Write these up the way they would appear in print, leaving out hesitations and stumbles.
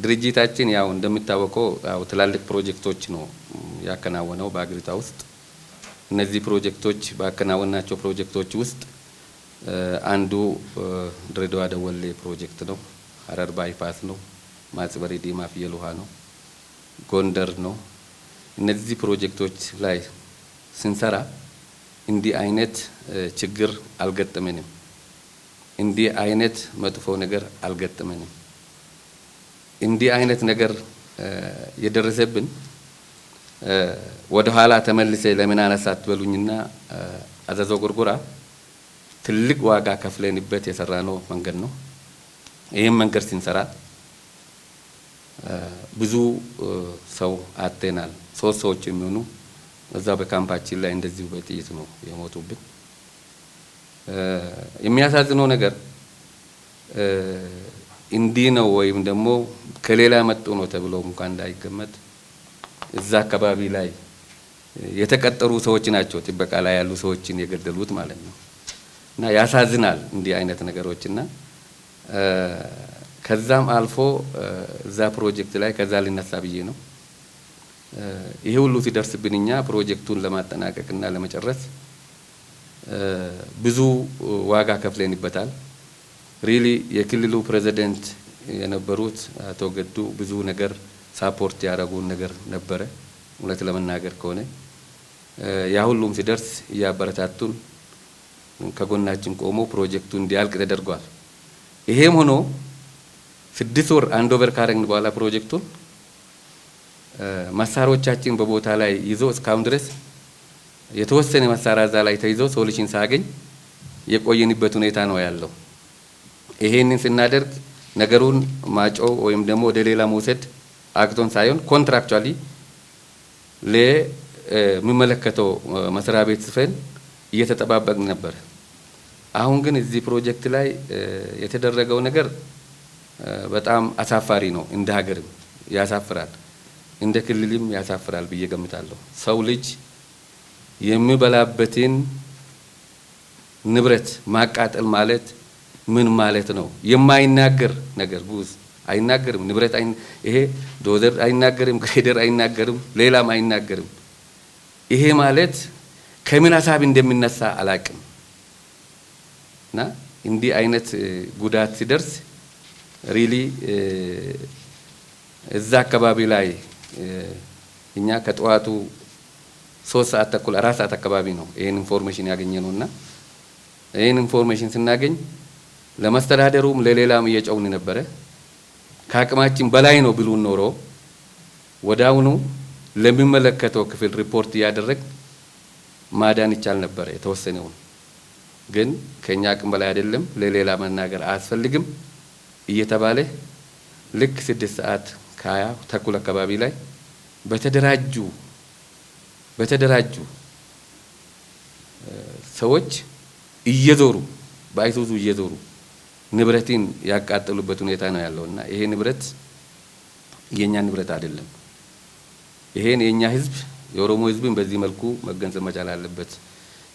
ድርጅታችን ያው እንደሚታወቀው ያው ትላልቅ ፕሮጀክቶች ነው ያከናወነው በአገሪቷ ውስጥ። እነዚህ ፕሮጀክቶች ባከናወናቸው ፕሮጀክቶች ውስጥ አንዱ ድሬዳዋ ደወሌ ፕሮጀክት ነው፣ ሀረር ባይፓስ ነው፣ ማጽበሪ ዲማ ፍየል ውሃ ነው፣ ጎንደር ነው። እነዚህ ፕሮጀክቶች ላይ ስንሰራ እንዲህ አይነት ችግር አልገጠመንም፣ እንዲህ አይነት መጥፎ ነገር አልገጠመንም። እንዲህ አይነት ነገር የደረሰብን ወደ ኋላ ተመልሰ ለምን አነሳት በሉኝና አዘዞ ጎርጎራ ትልቅ ዋጋ ከፍለንበት የሰራነው መንገድ ነው። ይሄን መንገድ ሲንሰራ ብዙ ሰው አጥተናል። 3 ሰዎች የሚሆኑ እዛ በካምፓችን ላይ እንደዚሁ በጥይት ነው የሞቱብን። የሚያሳዝነው ነገር እንዲህ ነው ወይም ደግሞ ከሌላ መጥቶ ነው ተብሎ እንኳን እንዳይገመት እዛ አካባቢ ላይ የተቀጠሩ ሰዎች ናቸው ጥበቃ ላይ ያሉ ሰዎችን የገደሉት ማለት ነው። እና ያሳዝናል እንዲህ አይነት ነገሮችና ከዛም አልፎ እዛ ፕሮጀክት ላይ ከዛ ሊነሳ ብዬ ነው ይሄ ሁሉ ሲደርስብን እኛ ፕሮጀክቱን ለማጠናቀቅና ለመጨረስ ብዙ ዋጋ ከፍለንበታል። ሪሊ የክልሉ ፕሬዝዳንት የነበሩት አቶ ገዱ ብዙ ነገር ሳፖርት ያደረጉን ነገር ነበረ። እውነት ለመናገር ከሆነ ያ ሁሉም ሲደርስ ያበረታቱን ከጎናችን ቆሞ ፕሮጀክቱ እንዲያልቅ ተደርጓል። ይሄም ሆኖ 6 ወር አንድ ኦቨር ካረግን በኋላ ፕሮጀክቱን መሳሪያዎቻችን በቦታ ላይ ይዞ እስካሁን ድረስ የተወሰነ መሳሪያ እዛ ላይ ተይዞ ሶሉሽን ሳገኝ የቆየንበት ሁኔታ ነው ያለው። ይሄንን ስናደርግ ነገሩን ማጮ ወይም ደግሞ ወደ ሌላ መውሰድ አክቶን ሳይሆን ኮንትራክቹአሊ ለሚመለከተው መስሪያ ቤት ጽፈን እየተጠባበቅን ነበር። አሁን ግን እዚህ ፕሮጀክት ላይ የተደረገው ነገር በጣም አሳፋሪ ነው። እንደ ሀገርም ያሳፍራል፣ እንደ ክልልም ያሳፍራል ብዬ ገምታለሁ። ሰው ልጅ የሚበላበትን ንብረት ማቃጠል ማለት ምን ማለት ነው? የማይናገር ነገር ጉዝ አይናገርም። ንብረት ይሄ ዶዘር አይናገርም፣ ግሬደር አይናገርም፣ ሌላም አይናገርም። ይሄ ማለት ከምን ሀሳብ እንደሚነሳ አላቅም። እና እንዲህ አይነት ጉዳት ሲደርስ ሪሊ እዛ አካባቢ ላይ እኛ ከጠዋቱ 3 ሰዓት ተኩል 4 ሰዓት አካባቢ ነው ይሄን ኢንፎርሜሽን ያገኘነውና ይሄን ኢንፎርሜሽን ስናገኝ ለማስተዳደሩም ለሌላም እየጨውን ነበረ። ከአቅማችን በላይ ነው ብሉን ኖሮ ወዳውኑ ለሚመለከተው ክፍል ሪፖርት ያደረግ ማዳን ይቻል ነበር። የተወሰነው ግን ከኛ አቅም በላይ አይደለም፣ ለሌላ መናገር አያስፈልግም እየተባለ ልክ 6 ሰዓት ከ20 ተኩል አካባቢ ላይ በተደራጁ ሰዎች እየዞሩ በአይሱዙ እየዞሩ ንብረትን ያቃጠሉበት ሁኔታ ነው ያለውና ይሄ ንብረት የኛ ንብረት አይደለም። ይሄን የኛ ህዝብ የኦሮሞ ህዝብን በዚህ መልኩ መገንዘብ መቻል አለበት።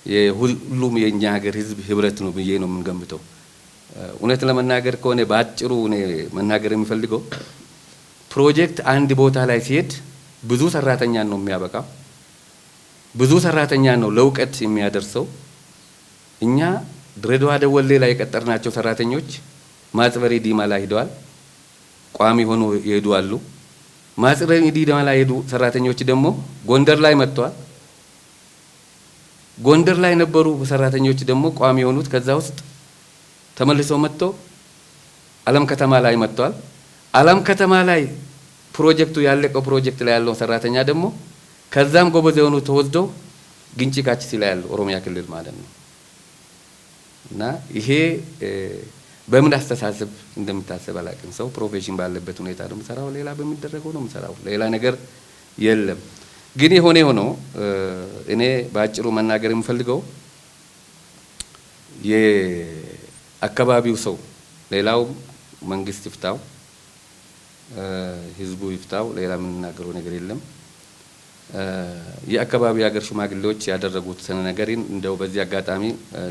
የሁሉም የኛ ሀገር ህዝብ ህብረት ነው ብዬ ነው የምንገምተው። እውነት ለመናገር ከሆነ በአጭሩ እኔ መናገር የሚፈልገው ፕሮጀክት አንድ ቦታ ላይ ሲሄድ ብዙ ሰራተኛ ነው የሚያበቃው፣ ብዙ ሰራተኛ ነው ለውቀት የሚያደርሰው። እኛ ድሬዳዋ ደወሌ ላይ የቀጠርናቸው ሰራተኞች ማጽበሪ ዲማ ላይ ሄደዋል፣ ቋሚ ሆኖ ይሄዱ አሉ። ማጽበሪ ዲማ ላይ ሄዱ ሰራተኞች ደግሞ ጎንደር ላይ መጥተዋል። ጎንደር ላይ ነበሩ ሰራተኞች ደግሞ ቋሚ የሆኑት ከዛ ውስጥ ተመልሰው መጥቶ አለም ከተማ ላይ መጥተዋል። አለም ከተማ ላይ ፕሮጀክቱ ያለቀው ፕሮጀክት ላይ ያለው ሰራተኛ ደግሞ ከዛም ጎበዝ የሆኑ ተወስደው ግንጪ ካቺሲ ላይ ያለው ኦሮሚያ ክልል ማለት ነው። እና ይሄ በምን አስተሳሰብ እንደምታሰብ አላውቅም። ሰው ፕሮፌሽን ባለበት ሁኔታ ነው የሚሰራው፣ ሌላ በሚደረገው ነው የሚሰራው፣ ሌላ ነገር የለም። ግን የሆነ ሆኖ እኔ በአጭሩ መናገር የምፈልገው የአካባቢው ሰው ሌላው መንግስት ይፍታው፣ ህዝቡ ይፍታው፣ ሌላ የምንናገረው ነገር የለም። የአካባቢ ሀገር ሽማግሌዎች ያደረጉት ነገርን እንደው በዚህ አጋጣሚ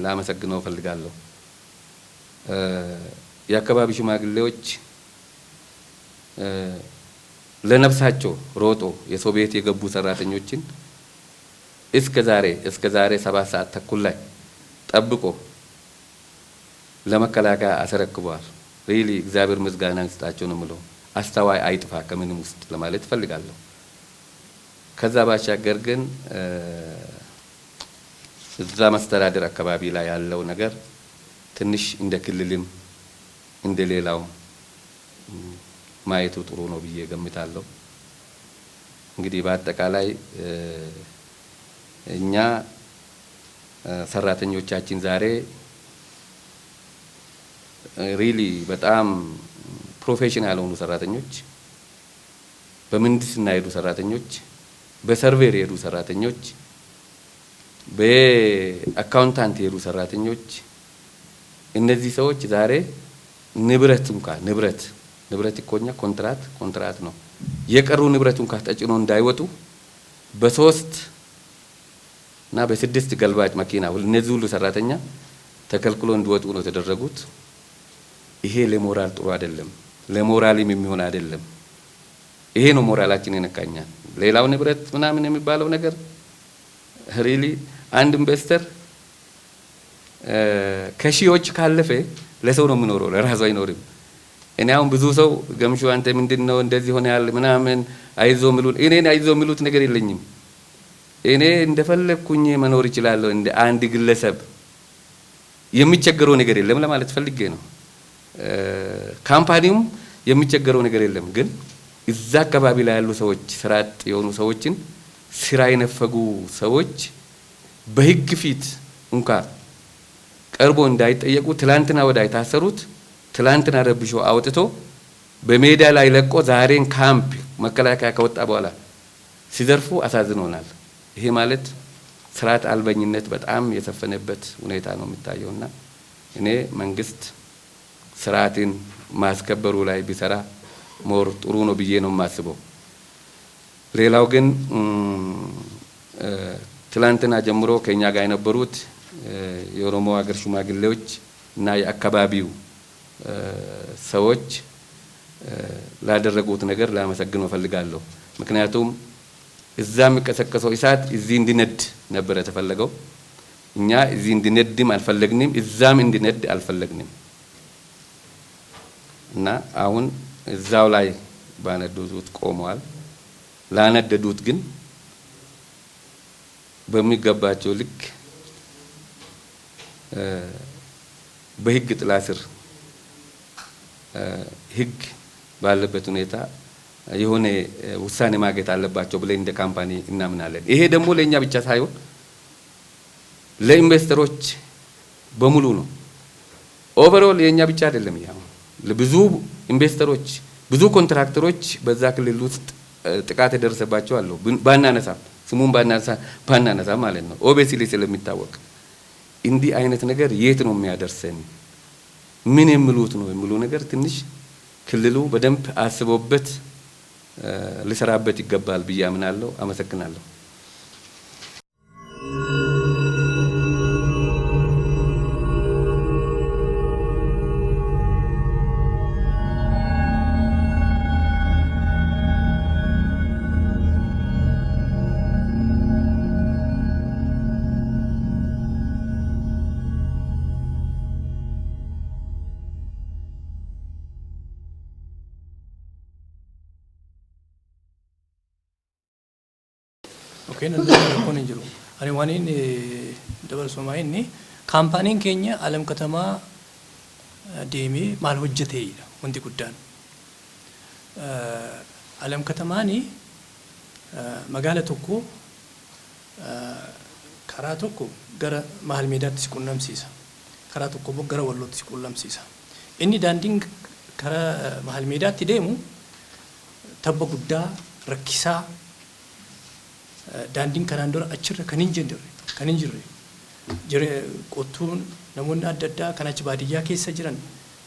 ላመሰግነው ፈልጋለሁ። የአካባቢ ሽማግሌዎች ለነፍሳቸው ሮጦ የሰው ቤት የገቡ ሰራተኞችን እስከ ዛሬ 7 ሰዓት ተኩል ላይ ጠብቆ ለመከላከያ አስረክቧል። ሪሊ እግዚአብሔር ምስጋና ይስጣቸው ነው የምለው። አስተዋይ አይጥፋ ከምንም ውስጥ ለማለት እፈልጋለሁ። ከዛ ባሻገር ግን እዛ መስተዳደር አካባቢ ላይ ያለው ነገር ትንሽ እንደ ክልልም እንደ ሌላው ማየቱ ጥሩ ነው ብዬ ገምታለሁ። እንግዲህ በአጠቃላይ እኛ ሰራተኞቻችን ዛሬ ሪሊ በጣም ፕሮፌሽናል የሆኑ ሰራተኞች፣ በምህንድስና የሄዱ ሰራተኞች፣ በሰርቬር የሄዱ ሰራተኞች፣ በአካውንታንት የሄዱ ሰራተኞች እነዚህ ሰዎች ዛሬ ንብረት እኮኛ ኮንትራት ነው የቀሩ ንብረት እንኳን ተጭኖ እንዳይወጡ በ3 እና በ6 ገልባጭ መኪና እነዚህ ሁሉ ሰራተኛ ተከልክሎ እንዲወጡ ነው የተደረጉት። ይሄ ለሞራል ጥሩ አይደለም፣ ለሞራልም የሚሆን አይደለም። ይሄ ነው ሞራላችን የነካኛል። ሌላው ንብረት ምናምን የሚባለው ነገር ሪሊ አንድ ኢንቨስተር ከሺዎች ካለፈ ለሰው ነው የሚኖረው፣ ለራሱ አይኖርም። እኔ አሁን ብዙ ሰው ገምሹ አንተ ምንድነው እንደዚህ ሆነ ያለ ምናምን አይዞ ምሉት፣ እኔን አይዞ ምሉት ነገር የለኝም። እኔ እንደፈለኩኝ መኖር ይችላልው። እንደ አንድ ግለሰብ የሚቸገረው ነገር የለም ለማለት ፈልጌ ነው። ካምፓኒውም የሚቸገረው ነገር የለም። ግን እዛ አካባቢ ላይ ያሉ ሰዎች ስራጥ የሆኑ ሰዎችን ስራ የነፈጉ ሰዎች በህግ ፊት እንኳን ቀርቦ እንዳይጠየቁ ትላንትና ወዳ የታሰሩት ትላንትና ረብሾ አውጥቶ በሜዳ ላይ ለቆ ዛሬን ካምፕ መከላከያ ከወጣ በኋላ ሲዘርፉ አሳዝኖናል። ይሄ ማለት ስርዓት አልበኝነት በጣም የሰፈነበት ሁኔታ ነው የሚታየውና እኔ መንግስት ስርዓትን ማስከበሩ ላይ ቢሰራ ሞር ጥሩ ነው ብዬ ነው የማስበው። ሌላው ግን ትላንትና ጀምሮ ከኛ ጋር የነበሩት የኦሮሞ ሀገር ሽማግሌዎች እና የአካባቢው ሰዎች ላደረጉት ነገር ላመሰግን እፈልጋለሁ። ምክንያቱም እዛ የሚቀሰቀሰው እሳት እዚህ እንዲነድ ነበር የተፈለገው። እኛ እዚህ እንዲነድም አልፈለግንም፣ እዛም እንዲነድ አልፈለግንም እና አሁን እዛው ላይ ባነደዱት ቆመዋል። ላነደዱት ግን በሚገባቸው ልክ በህግ ጥላ ስር ህግ ባለበት ሁኔታ የሆነ ውሳኔ ማግኘት አለባቸው ብለን እንደ ካምፓኒ እናምናለን። ይሄ ደግሞ ለኛ ብቻ ሳይሆን ለኢንቨስተሮች በሙሉ ነው። ኦቨርኦል የኛ ብቻ አይደለም። ያው ለብዙ ኢንቨስተሮች ብዙ ኮንትራክተሮች በዛ ክልል ውስጥ ጥቃት የደረሰባቸው አሉ። ባናነሳ ስሙን ባናነሳ ማለት ነው ኦቤሲሊ ስለሚታወቅ እንዲህ አይነት ነገር የት ነው የሚያደርሰን? ምን የሚሉት ነው የሚሉ ነገር ትንሽ ክልሉ በደንብ አስቦበት ሊሰራበት ይገባል ብዬ አምናለሁ። አመሰግናለሁ። Oke, nanti aku nenjuru. Hari ini double sama ini kampanye kayaknya alam ketama demi mal hujjate ira undi guddan. Alam ketama ni magala tokko karaa tokko gara mahal meedaatti si qunnamsiisa. Karaa tokko immoo gara wallootti si qunnamsiisa. Inni daandiin karaa mahal meedaatti deemu tabba guddaa rakkisaa daandiin kanaan dura achirra kan hin jirre qottuun namoonni adda addaa kan achi baadiyyaa keessa jiran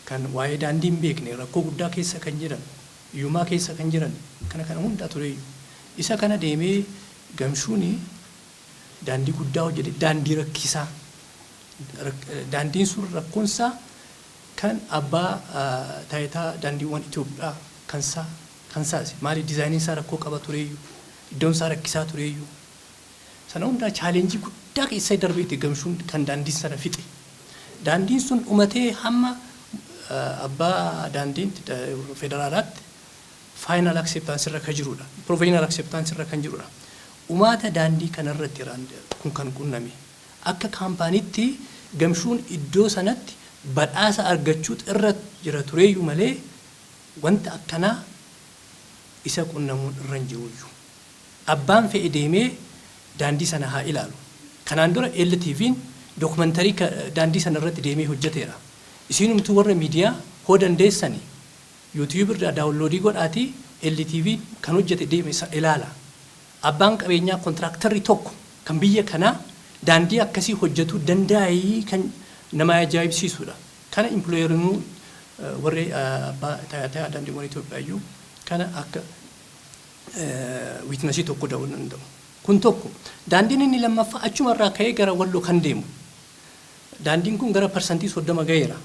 kan waa'ee daandii hin beekne rakkoo guddaa keessa kan jiran hiyyummaa keessa kan jiran kana hundaa ture isa kana deemee gamshuuni daandii guddaa hojjete daandii rakkisaa daandiin sun rakkoonsaa kan abbaa taayitaa daandiiwwan Itoophiyaa kansaase maali diizaayiniin isaa rakkoo qaba tureeyyu iddoon isaa rakkisaa tureeyyu sana hundaa chaalenjii guddaa keessa darbeetti gamshuun kan daandiin sana fixe daandiin sun dhumatee hamma abbaa daandiin federaalaatti faayinaal akseeptaansii irra kan jirudha proveenaal akseeptaansii irra kan jirudha umaata daandii kanarratti kun kan qunname akka kaampaaniitti gamshuun iddoo sanatti badhaasa argachuut irra jira tureeyyu malee wanta akkanaa isa qunnamuun irra hin jiruyyuu abbaan fe'e deemee daandii sana haa ilaalu kanaan dura LTV'n dookumantarii daandii sana irratti deemee hojjeteera isiinumtuu warra miidiyaa hoo dandeessanii YouTube irraa daawunloodii godhaatii LTV kan hojjete deeme ilaala abbaan qabeenyaa kontiraaktarri tokko kan biyya kanaa daandii akkasii hojjetuu danda'ii kan nama ajaa'ibsiisudha kana impilooyerinuu warri abbaa tajaajila daandiiwwan Itoophiyaayyuu kana akka wiitnasii tokko ta'uu danda'u kun tokko daandiin inni lammaffaa achumarraa ka'ee gara Walloo kan deemu daandiin kun gara parsantii 30 ga'eera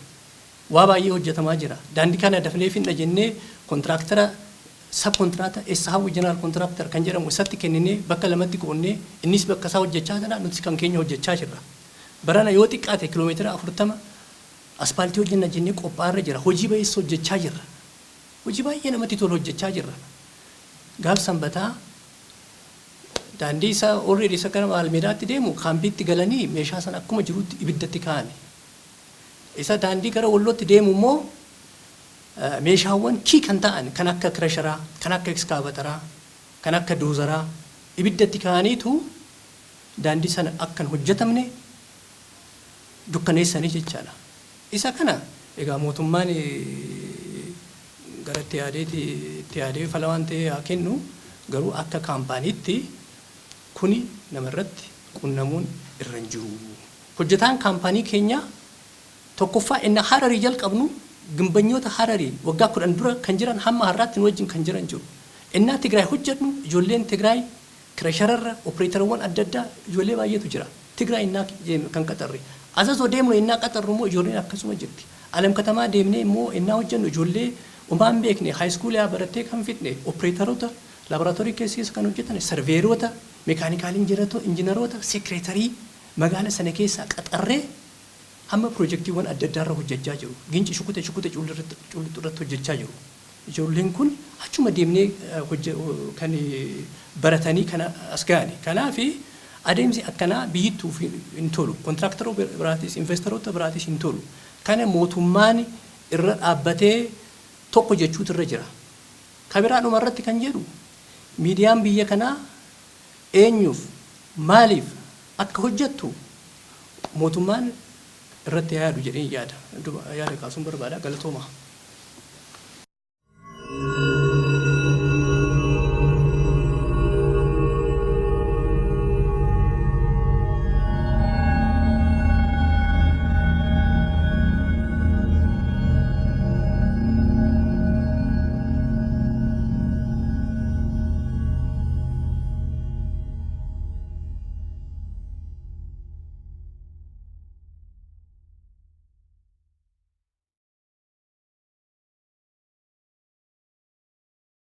waa baay'ee hojjetamaa jira daandii kana dafnee finna jennee kontiraaktara sab kontiraaktara Esaawu jeneraal kontiraaktara kan jedhamu isatti kenninee bakka lamatti qoonnee innis bakka isaa hojjechaa jira nuti kan keenya hojjechaa jirra barana yoo xiqqaate kiiloomeetira 40 aspaaltii hojjenna jennee qophaa'arra jira hojii baay'ee hojjechaa jirra hojii baay'ee namatti tolu hojjechaa jirra gaaf sanbataa daandii isaa already isa kana Maalmeedaatti deemu kaampiitti galanii meeshaa sana akkuma jirutti ibiddatti kaa'ani isa daandii gara Wallootti deemu immoo meeshaawwan kii kan ta'an kan akka kirasharaa kan akka ekskaavataraa kan akka doozaraa ibiddatti kaa'aniitu daandii sana akkan hojjetamne dukkaneessanii jechaadha isa kana egaa mootummaan gara itti yaadee fala waan ta'e haa kennu garuu akka kaampaaniitti kuni namarratti qunnamuun irra hin jiru hojjetaan kaampaanii keenya tokkoffaa inni Hararii jalqabnu gimbanyoota Hararii waggaa 10 dura kan jiran hamma har'aatti nu wajjin kan jiran jiru innaa Tigraay hojjetnu ijoolleen Tigraay kirashararra opereetarawwan adda addaa ijoollee baay'eetu jira Tigraay innaa kan qaxarre asasoo deemnu innaa qaxarru immoo ijoolleen akkasuma jirti alam katamaa deemnee immoo innaa hojjennu ijoollee umaan beekne haayiskuulii barattee kan fitne opereetaroota laaboraatoorii keessa kan hojjetan sarveeroota meekaanikaal injiinaroota seekreetarii magaala sana keessaa qaxarree hamma piroojeektiiwwan adda addaa irra hojjechaa jiru ginci shukute irratti hojjechaa jiru ijoolleen kun achuma deemnee kan baratanii kana as ga'ani kanaaf adeemsi akkanaa biyyittuuf hin tolu kontiraaktaroota biraatis investoroota biraatis hin tolu kana mootummaan irra dhaabbatee tokko jechuutu irra jira kabiraadhuma irratti kan jedhu miidiyaan biyya kanaa eenyuuf maaliif akka hojjettu mootummaan irratti yaadu jedhee yaada kaasuun barbaada galatooma.